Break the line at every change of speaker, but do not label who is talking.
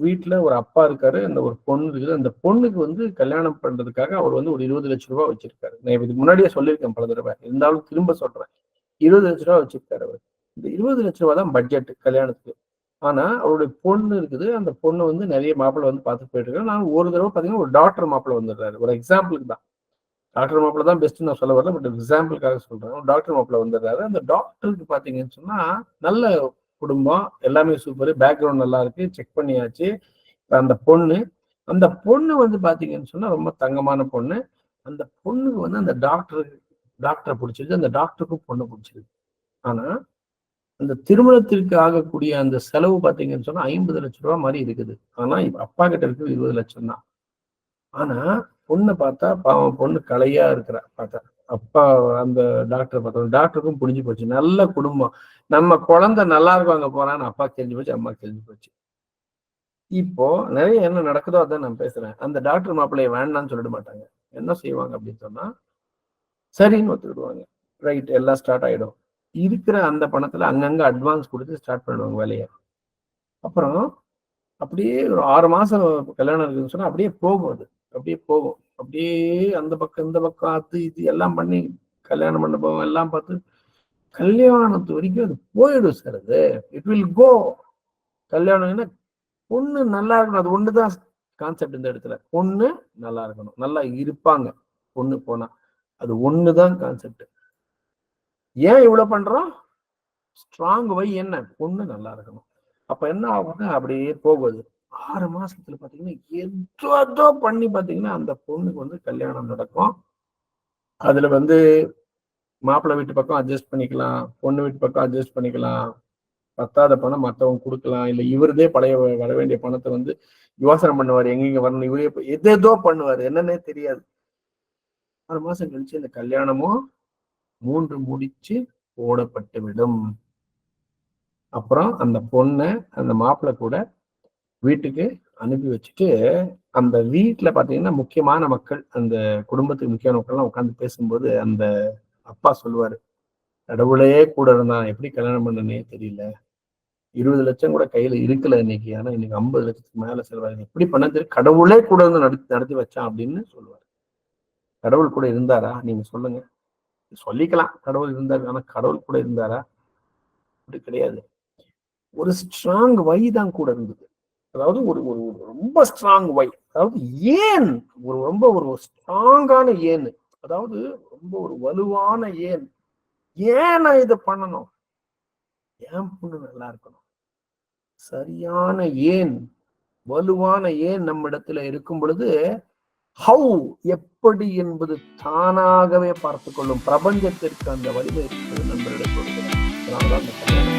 வீட்டுல ஒரு அப்பா இருக்காரு, அந்த ஒரு பொண்ணு இருக்குது. அந்த பொண்ணுக்கு வந்து கல்யாணம் பண்றதுக்காக அவர் வந்து ஒரு 20 லட்சம் ரூபாய் வச்சிருக்காரு. நான் இதுக்கு முன்னாடியே சொல்லியிருக்கேன் பல தடவை, இருந்தாலும் திரும்ப சொல்றேன். 20 லட்சம் ரூபாய் வச்சிருக்காரு அவர். இந்த 20 லட்சம் ரூபாய் தான் பட்ஜெட் கல்யாணத்துக்கு. ஆனா அவருடைய பொண்ணு இருக்குது. அந்த பொண்ணு வந்து நிறைய மாப்பிள்ளை வந்து பார்த்துட்டு போயிட்டு இருக்காரு. நான் ஒரு தடவை பாத்தீங்கன்னா ஒரு டாக்டர் மாப்பிள்ளை வந்துடுறாரு. ஒரு எக்ஸாம்பிளுக்கு தான், டாக்டர் மாப்பிள்ளை தான் பெஸ்ட் நான் சொல்ல வரல, பட் எக்ஸாம்பிளுக்காக சொல்றேன். டாக்டர் மாப்பிள்ளை வந்துடுறாரு. அந்த டாக்டருக்கு பாத்தீங்கன்னு சொன்னா நல்ல குடும்பம், எல்லாமே சூப்பர், பேக்ரவுண்ட் நல்லா இருக்கு, செக் பண்ணியாச்சு. அந்த பொண்ணு வந்து பாத்தீங்கன்னு சொன்னா ரொம்ப தங்கமான பொண்ணு. அந்த பொண்ணுக்கு வந்து அந்த டாக்டரை பிடிச்சிருக்கு, அந்த டாக்டருக்கும் பொண்ணு பிடிச்சிருக்கு. ஆனா அந்த திருமணத்திற்கு ஆகக்கூடிய அந்த செலவு பாத்தீங்கன்னு சொன்னா 50 லட்சம் ரூபாய் மாதிரி இருக்குது. ஆனா அப்பா கிட்ட இருக்கு 20 லட்சம் தான். ஆனா பொண்ணை பார்த்தா பாவம், பொண்ணு கலையா இருக்கிறா பார்த்தா. அப்பா அந்த டாக்டரை பார்த்தா டாக்டருக்கும் புரிஞ்சு போச்சு, நல்ல குடும்பம், நம்ம குழந்தை நல்லா இருக்கும் அங்க போறான்னு அப்பாக்கு தெரிஞ்சு போச்சு, அம்மாக்கு தெரிஞ்சு போச்சு. இப்போ நிறைய என்ன நடக்குதோ அதான் நான் பேசுறேன். அந்த டாக்டர் மாப்பிள்ளைய வேண்டாம்னு சொல்லிட மாட்டாங்க. என்ன செய்வாங்க அப்படின்னு சொன்னா சரின்னு ஒத்துக்கிடுவாங்க. ரைட், எல்லாம் ஸ்டார்ட் ஆயிடும். இருக்கிற அந்த பணத்துல அங்கங்க அட்வான்ஸ் கொடுத்து ஸ்டார்ட் பண்ணுவாங்க வேலையை. அப்புறம் அப்படியே ஒரு 6 மாசம் கல்யாணம் இருக்குன்னு சொன்னா அப்படியே போகும். அது அப்படியே போகும். அப்படியே அந்த பக்கம் இந்த பக்கம் அது இது எல்லாம் பண்ணி கல்யாண மண்டபம் எல்லாம் பார்த்து கல்யாணத்து வரைக்கும் அது போயிடும் சார். அது இட் வில் கோ. கல்யாணம்னா பொண்ணு நல்லா இருக்கணும், அது ஒண்ணுதான் கான்செப்ட் இந்த இடத்துல. பொண்ணு நல்லா இருக்கணும், நல்லா இருப்பாங்க பொண்ணு போனா, அது ஒண்ணுதான் கான்செப்ட். ஏன் இவ்வளவு பண்றோம்? ஸ்ட்ராங் வை என்ன? பொண்ணு நல்லா இருக்கணும். அப்ப என்ன ஆகுது? அப்படியே போகுது. 6 மாசத்துல பாத்தீங்கன்னா ஏதோ பண்ணி பாத்தீங்கன்னா அந்த பொண்ணுக்கு வந்து கல்யாணம் நடக்கும். அதுல வந்து மாப்பிள்ளை வீட்டு பக்கம் அட்ஜஸ்ட் பண்ணிக்கலாம், பொண்ணு வீட்டு பக்கம் அட்ஜஸ்ட் பண்ணிக்கலாம். பத்தாத பணம் மற்றவங்க கொடுக்கலாம், இல்ல இவருதே பழைய வர வேண்டிய பணத்தை வந்து யோசனை பண்ணுவாரு, எங்கெங்க வரணும், இவரே எதேதோ பண்ணுவாரு, என்னன்னே தெரியாது. 6 மாசம் கழிச்சு இந்த கல்யாணமும் 3 முடிச்சு போடப்பட்டு விடும். அப்புறம் அந்த பொண்ணை அந்த மாப்பிள்ளை கூட வீட்டுக்கு அனுப்பி வச்சுட்டு, அந்த வீட்டுல பாத்தீங்கன்னா முக்கியமான மக்கள், அந்த குடும்பத்துக்கு முக்கியமான மக்கள்லாம் உட்காந்து பேசும்போது அந்த அப்பா சொல்லுவாரு, கடவுளே கூட இருந்தா எப்படி கல்யாணம் பண்ணனே தெரியல, 20 லட்சம் கூட கையில இருக்கல இன்னைக்கு, ஆனா இன்னைக்கு 50 லட்சத்துக்கு மேல செலவாக எப்படி பண்ண தெரியும், கடவுளே கூட இருந்து நடத்தி வச்சான் அப்படின்னு சொல்லுவாரு. கடவுள் கூட இருந்தாரா? நீங்க சொல்லுங்க. சொல்லிக்கலாம் கடவுள் இருந்தாரு, ஆனா கடவுள் கூட இருந்தாரா? அப்படி கிடையாது. ஒரு ஸ்ட்ராங் வை தான் கூட இருந்தது. அதாவது ஒரு ஒரு ரொம்ப ஸ்ட்ராங் வை, அதாவது ஏன் ஒரு ஸ்ட்ராங்கான ஏன், அதாவது ரொம்ப ஒரு வலுவான ஏன். ஏன் நான் இதை பண்ணணும்? ஏன் பொண்ணு நல்லா இருக்கணும். சரியான ஏன், வலுவான ஏன் நம்ம இடத்துல இருக்கும் பொழுது ஹவு, எப்படி என்பது தானாகவே பார்த்து கொள்ளும். பிரபஞ்சத்திற்கு அந்த வலிமை இருக்கிறது நண்பர்களை கொடுக்கிறார்.